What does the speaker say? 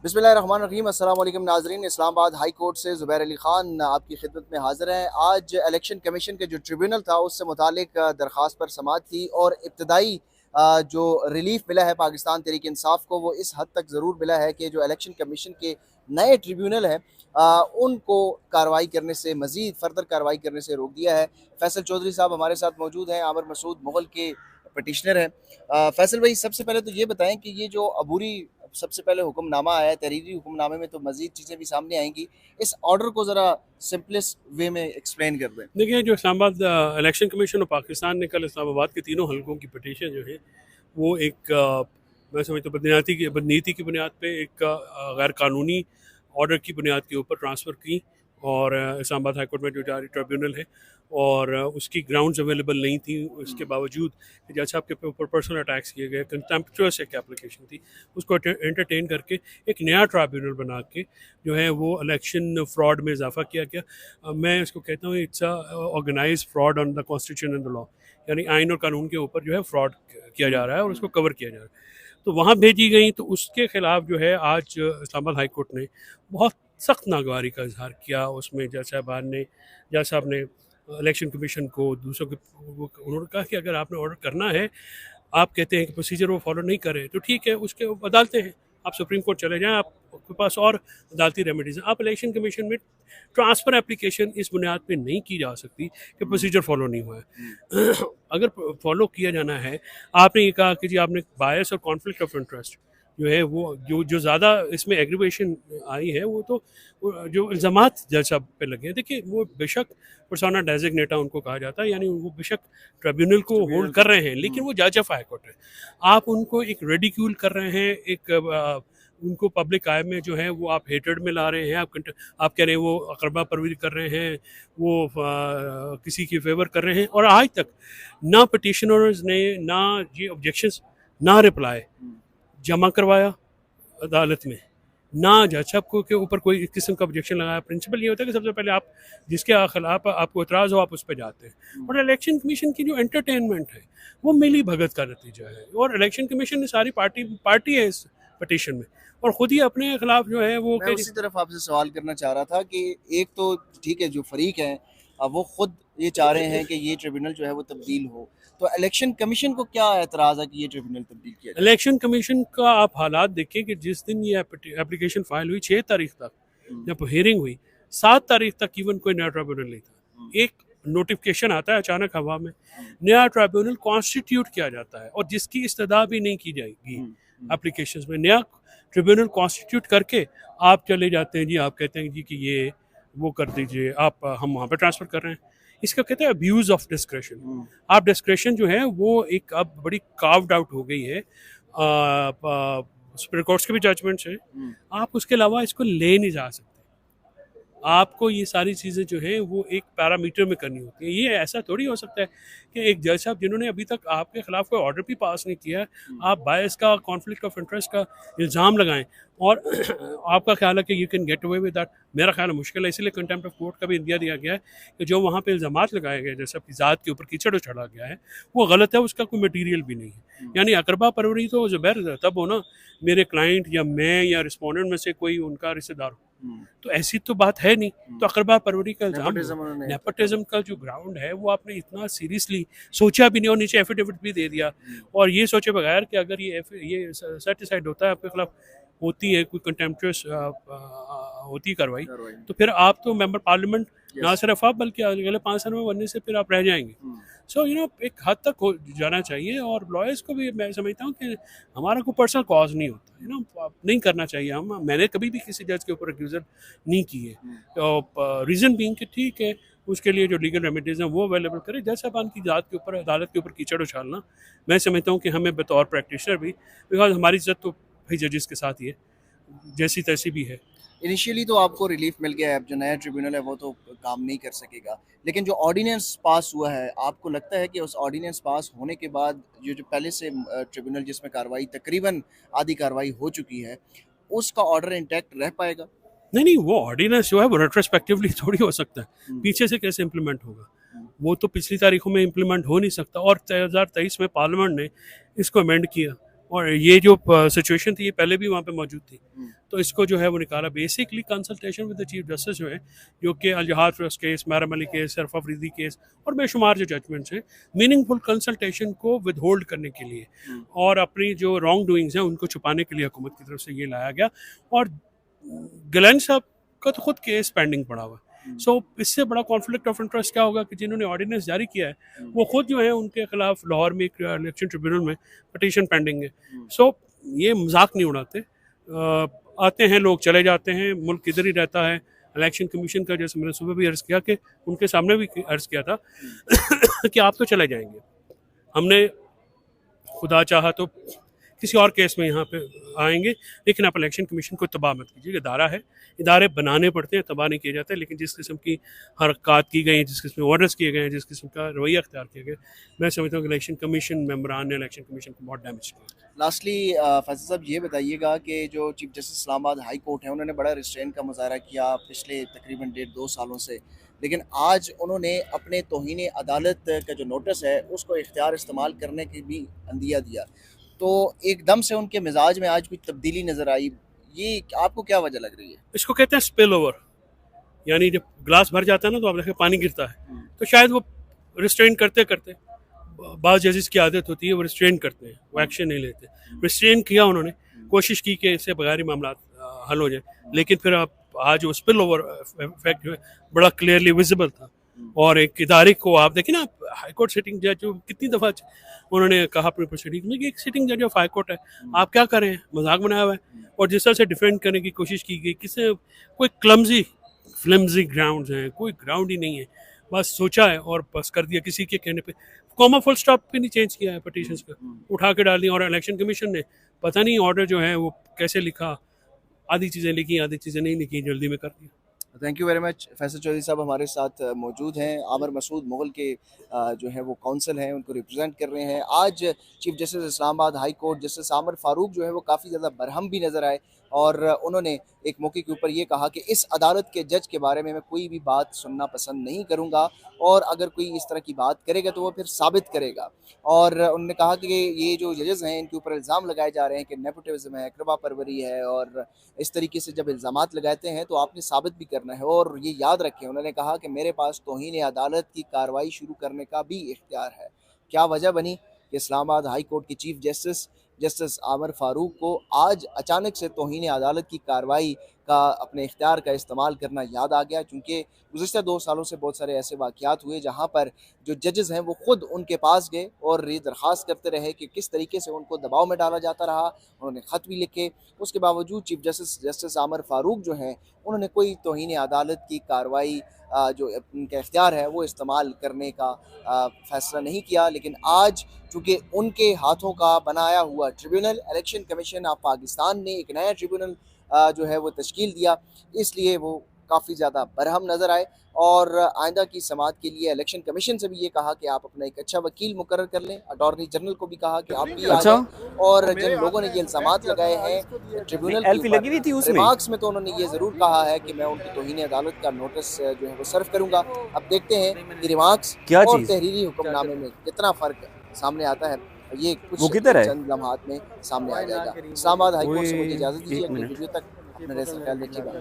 बिस्मिल्लाहिर्रहमानिर्रहीम। अस्सलाम वालेकुम नाज़रीन। इस्लामाबाद हाई कोर्ट से ज़ुबैर अली ख़ान आपकी खिदमत में हाज़िर हैं। आज इलेक्शन कमीशन के जो ट्रिब्यूनल था उससे मुतालिक दरख्वास्त पर समाअत थी और इब्तदाई जो रिलीफ मिला है पाकिस्तान तहरीक इंसाफ को वो इस हद तक ज़रूर मिला है कि जो इलेक्शन कमीशन के नए ट्रिब्यूनल हैं उनको कार्रवाई करने से मज़ीद फर्दर कार्रवाई करने से रोक दिया है। फैसल चौधरी साहब हमारे साथ मौजूद हैं, आमिर मसूद मुगल के पटिशनर हैं। फैसल भाई, सबसे पहले तो ये बताएं कि ये जो अबूरी सबसे पहले हुक्मनामा आया है, तहरीरी हुक्मनामे में तो मज़ीद चीज़ें भी सामने आएंगी, इस ऑर्डर को ज़रा सिंपलेस्ट वे में एक्सप्लेन कर दें। देखिए, जो इस्लामाबाद इलेक्शन कमीशन और पाकिस्तान ने कल इस्लामाबाद के तीनों हलकों की पटिशन जो है वो एक मैं समझता हूँ बदनीति की बुनियाद पे एक गैर कानूनी ऑर्डर की बुनियाद के ऊपर ट्रांसफ़र की। और इस्लामाबाद हाई कोर्ट में जो जारी ट्रिब्यूनल है और उसकी ग्राउंड्स अवेलेबल नहीं थी, उसके बावजूद जज साहब के ऊपर पर्सनल अटैक्स किए गए, कंटेम्प्चुअस एक एप्लीकेशन थी, उसको एंटरटेन करके एक नया ट्रिब्यूनल बना के जो है वो इलेक्शन फ्रॉड में इजाफा किया गया। मैं इसको कहता हूँ it's a organize fraud on the constitution and the law, यानी आइन और कानून के ऊपर जो है फ्रॉड किया जा रहा है और उसको कवर किया जा रहा है। तो वहाँ भेजी गई, तो उसके खिलाफ जो है आज इस्लामाबाद हाई कोर्ट ने बहुत सख्त नागवारी का इजहार किया। उसमें जज साहब ने इलेक्शन कमीशन को दूसरों के उन्होंने कहा कि अगर आपने ऑर्डर करना है, आप कहते हैं कि प्रोसीजर वो फॉलो नहीं कर रहे, तो ठीक है, उसके अदालतें हैं, आप सुप्रीम कोर्ट चले जाएं, आपके पास और अदालती रेमेडीज हैं। आप इलेक्शन कमीशन में ट्रांसफ़र एप्लीकेशन इस बुनियाद पे नहीं की जा सकती कि प्रोसीजर फॉलो नहीं हुआ है। अगर फॉलो किया जाना है, आपने ये कहा कि जी आपने बायस और कॉन्फ्लिक्ट ऑफ इंटरेस्ट जो है वो जो ज़्यादा इसमें एग्रीवेशन आई है वो तो जो इल्ज़ामात जज साहब पे लगे हैं। देखिए, वो बेशक पर्सोना डेजिग्नेटा उनको कहा जाता है, यानी वो बेशक ट्रिब्यूनल को होल्ड कर रहे हैं, लेकिन वो जज ऑफ हाई कोर्ट है। आप उनको एक रेडिक्यूल कर रहे हैं, एक उनको पब्लिक आय में जो है वो आप हेटेड में ला रहे हैं, आप कह रहे हैं वो अकरबा परवरी कर रहे हैं, वो किसी की फेवर कर रहे हैं। और आज तक ना पटिशनर्स ने ना ये ऑब्जेक्शंस ना रिप्लाई जमा करवाया अदालत में, ना जज साहब को के ऊपर कोई इस किस्म का ऑब्जेक्शन लगाया। प्रिंसिपल ये होता है कि सबसे पहले आप जिसके खिलाफ आपको एतराज़ हो आप उस पर जाते हैं। और इलेक्शन कमीशन की जो एंटरटेनमेंट है वो मिली भगत का नतीजा है। और इलेक्शन कमीशन ने सारी पार्टी है इस पटिशन में, और ख़ुद ही अपने खिलाफ जो है वो मैं उसी तरफ आपसे सवाल करना चाह रहा था कि एक तो ठीक है, जो फरीक हैं वो खुद ये चाह रहे हैं कि ये ट्रिब्यूनल जो है वो तब्दील हो, तो इलेक्शन कमीशन को क्या एतराज़ है कि ये ट्रिब्यूनल तब्दील किया जाए? इलेक्शन कमीशन का आप हालात देखिए कि जिस दिन ये एप्लीकेशन फाइल हुई 6 तारीख तक जब हियरिंग हुई, 7 तारीख तक इवन कोई नया ट्रिब्यूनल नहीं था। एक नोटिफिकेशन आता है अचानक हवा में, नया ट्रिब्यूनल कॉन्स्टिट्यूट किया जाता है और जिसकी इस्तदा भी नहीं की जाएगी एप्लीकेशंस में। नया ट्रिब्यूनल कॉन्स्टिट्यूट करके आप चले जाते हैं जी, आप कहते हैं जी कि ये वो कर दीजिए, आप हम वहाँ पर ट्रांसफ़र कर रहे हैं। इसका कहते हैं अब्यूज़ ऑफ डिस्क्रेशन। आप डिस्क्रेशन जो है वो एक अब बड़ी कार्व्ड आउट हो गई है, सुप्रीम कोर्ट्स के भी जजमेंट्स हैं। आप उसके अलावा इसको ले नहीं जा सकते। आपको ये सारी चीज़ें जो हैं वो एक पैरामीटर में करनी होती है। ये ऐसा थोड़ी हो सकता है कि एक जज साहब जिन्होंने अभी तक आपके खिलाफ कोई ऑर्डर भी पास नहीं किया है, आप बायस का, कॉन्फ्लिक्ट ऑफ इंटरेस्ट का इल्ज़ाम लगाएं और आपका ख्याल है कि you can get away with that. मेरा ख्याल है मुश्किल है, इसलिए कंटेम्प्ट ऑफ कोर्ट का भी इंदिया दिया गया है कि जो वहाँ पे इल्ज़ामात लगाए गए, जैसे अपनी ज़ात के ऊपर कीचड़ उछाला गया है, वो गलत है, उसका कोई मटीरियल भी नहीं है। यानी अकरबा परवरी तो ज़ुबैर तब हो ना, मेरे क्लाइंट या मैं या रिस्पोंडेंट में से कोई उनका रिश्तेदार हो, तो ऐसी तो बात है नहीं। तो अकरबा परवरी का इल्ज़ाम, नेपोटिज्म का जो ग्राउंड है वो आपने इतना सीरियसली सोचा भी नहीं और नीचे एफिडेविट भी दे दिया, और ये सोचे बगैर कि अगर ये सर्टिसाइड होता है, आपके खिलाफ होती है कोई कंटेम्प्चुअस होती कार्रवाई, तो फिर आप तो मेंबर पार्लियामेंट ना सिर्फ आप बल्कि अगले 5 साल में बनने से फिर आप रह जाएंगे। सो एक हद तक हो जाना चाहिए। और लॉयर्स को भी मैं समझता हूँ कि हमारा कोई पर्सनल कॉज नहीं होता, नहीं करना चाहिए। मैंने कभी भी किसी जज के ऊपर एक्यूजन नहीं की है, तो रीज़न बीइंग कि ठीक है, उसके लिए जो लीगल रेमेडीज़ हैं वो अवेलेबल करें। जज साहबान की ज़ात के ऊपर, अदालत के ऊपर कीचड़ उछालना, मैं समझता हूँ कि हमें बतौर प्रैक्टिशनर भी, बिकॉज हमारी इज्जत तो भाई जजेस के साथ ही है, जैसी तैसी भी है। इनिशियली तो आपको रिलीफ मिल गया है, अब जो नया ट्रिब्यूनल है वो तो काम नहीं कर सकेगा, लेकिन जो ऑर्डिनेंस पास हुआ है, आपको लगता है कि उस ऑर्डिनेंस पास होने के बाद जो पहले से ट्रिब्यूनल जिसमें कार्रवाई तकरीबन आधी कार्रवाई हो चुकी है, उसका ऑर्डर इंटैक्ट रह पाएगा? नहीं, वो ऑर्डिनेंस जो है वो रेट्रोस्पेक्टिवली थोड़ी हो सकता है, पीछे से कैसे इम्प्लीमेंट होगा? वो तो पिछली तारीखों में इम्प्लीमेंट हो नहीं सकता। और 2023 में पार्लियामेंट ने इसको अमेंड किया, और ये जो सिचुएशन थी ये पहले भी वहाँ पे मौजूद थी। हम्म। तो इसको जो है वो निकाला basically consultation with the chief justice जो है, जो कि Al-Jehad trust case, Mehram Ali case, Sharaf Afridi case और बेशुमार जो जजमेंट्स हैं, मीनिंगफुल कंसल्टेशन को विद होल्ड करने के लिए और अपनी जो रॉन्ग डूइंग्स हैं उनको छुपाने के लिए हुकूमत की तरफ से ये लाया गया। और गिलन साहब का तो खुद केस पेंडिंग पड़ा हुआ है। सो इससे बड़ा कॉन्फ्लिक्ट ऑफ इंटरेस्ट क्या होगा कि जिन्होंने ऑर्डिनेंस जारी किया है वो खुद जो है उनके खिलाफ लाहौर में एक इलेक्शन ट्रिब्यूनल में पटिशन पेंडिंग है। सो ये मजाक नहीं उड़ाते। आते हैं लोग, चले जाते हैं, मुल्क इधर ही रहता है। इलेक्शन कमीशन का, जैसे मैंने सुबह भी अर्ज़ किया कि उनके सामने भी अर्ज़ किया था कि आप तो चले जाएंगे, हमने खुदा चाहा तो किसी और केस में यहाँ पे आएंगे, लेकिन आप इलेक्शन कमीशन को तबाह मत कीजिए। इदारा है, इदारे बनाने पड़ते हैं, तबाह नहीं किए जाते। लेकिन जिस किस्म की हरकत की गई, जिस किस्म के ऑर्डर्स किए गए हैं, जिस किस्म का रवैया अख्तियार किया गया, मैं समझता हूँ कि इलेक्शन कमीशन मेम्बरान ने इलेक्शन कमीशन को बहुत डैमेज किया। लास्टली फैसल साहब ये बताइएगा कि जो chief justice Islamabad high court है उन्होंने बड़ा रिस्ट्रेन का मुजाहरा किया पिछले तकरीबन 1.5-2 सालों से, लेकिन आज उन्होंने अपने तौहीन अदालत का जो नोटिस है उसको इख्तियार इस्तेमाल करने की भी अंदिया दिया। तो एकदम से उनके मिजाज में आज कुछ तब्दीली नज़र आई, ये आपको क्या वजह लग रही है? इसको कहते हैं स्पिल ओवर, यानी जब ग्लास भर जाता है ना तो आप देखें पानी गिरता है, तो शायद वो रिस्ट्रेन करते करते, बाज़ जजेस की आदत होती है वो रिस्ट्रेन करते हैं, वो एक्शन नहीं लेते। रिस्ट्रेन किया उन्होंने, कोशिश की कि इससे बगैर ही मामला हल हो जाए, लेकिन फिर आप आज वो स्पिल ओवर इफेक्ट जो है बड़ा क्लियरली विजिबल था। और एक इदारे को आप देखें ना, हाई कोर्ट सिटिंग जज जो कितनी दफ़ा उन्होंने कहा अपनी प्रोसीडिंग में कि एक सिटिंग जज ऑफ हाई कोर्ट है, आप क्या करें, मजाक बनाया हुआ है। और जिस तरह से डिफेंड करने की कोशिश की गई, किसी कोई क्लमजी फ्लिमजी ग्राउंड हैं, कोई ग्राउंड ही नहीं है, बस सोचा है और बस कर दिया किसी के कहने पे। कॉमा फुल स्टॉप भी नहीं चेंज किया है पटिशन्स का, उठा के डाल दिया। और इलेक्शन कमीशन ने पता नहीं ऑर्डर जो है वो कैसे लिखा, आधी चीज़ें लिखी आधी चीज़ें नहीं लिखी, जल्दी में कर दिया। Thank you very much. Faisal Chaudhary साहब हमारे साथ मौजूद हैं, आमिर मसूद मुगल के जो है वो काउंसिल हैं, उनको रिप्रेजेंट कर रहे हैं। आज chief justice Islamabad high court justice Aamir Farooq जो है वो काफ़ी ज़्यादा बरहम भी नज़र आए और उन्होंने एक मौके के ऊपर ये कहा कि इस अदालत के जज के बारे में मैं कोई भी बात सुनना पसंद नहीं करूँगा, और अगर कोई इस तरह की बात करेगा तो वो फिर साबित करेगा। और उन्होंने कहा कि ये जो जजेस हैं इनके ऊपर इल्ज़ाम लगाए जा रहे हैं कि नेपोटिज्म है, कृपा परवरी है, और इस तरीके से जब इल्ज़ामात लगाते हैं तो आपने साबित भी करना है। और ये याद रखें, उन्होंने कहा कि मेरे पास तौहीन अदालत की कार्रवाई शुरू करने का भी इख्तियार है। क्या वजह बनी कि इस्लामाबाद हाई कोर्ट के chief justice justice Aamir Farooq को आज अचानक से तौहीन अदालत की कार्रवाई का अपने इख्तियार का इस्तेमाल करना याद आ गया, क्योंकि गुज़िश्ता 2 सालों से बहुत सारे ऐसे वाक़यात हुए जहाँ पर जो जजेस हैं वो ख़ुद उनके पास गए और ये दरख्वास्त करते रहे कि किस तरीके से उनको दबाव में डाला जाता रहा। उन्होंने ख़त भी लिखे, उसके बावजूद chief justice justice Aamir Farooq जो हैं उन्होंने कोई तौहीन अदालत की कार्रवाई जो उनका इख्तियार है वो इस्तेमाल करने का फ़ैसला नहीं किया। लेकिन आज चूँकि उनके हाथों का बनाया हुआ tribunal election commission of Pakistan ने एक नया ट्रिब्यूनल जो है वो तश्कील दिया, इसलिए वो काफ़ी ज़्यादा बरहम नज़र आए। और आइंदा की समाअत के लिए इलेक्शन कमीशन से भी ये कहा कि आप अपना एक अच्छा वकील मुकर्रर कर लें। अटॉर्नी जनरल को भी कहा कि आप भी आ जाएं। और जिन लोगों ने ये इल्ज़ामात लगाए हैं ट्रिब्यूनल के ऊपर रिमार्क्स में, तो उन्होंने ये ज़रूर कहा है कि मैं उनकी तौहीन अदालत का नोटिस जो है वो सर्व करूँगा। अब देखते हैं कि रिमार्क्स और तहरीरी हुक्मनामे में कितना फ़र्क सामने आता है, ये कुछ चंद लम्हात में सामने आ जाएगा। इस्लामाबाद हाई कोर्ट से मुझे इजाज़त दीजिए, अगली वीडियो तक अपने ख्याल रखिएगा।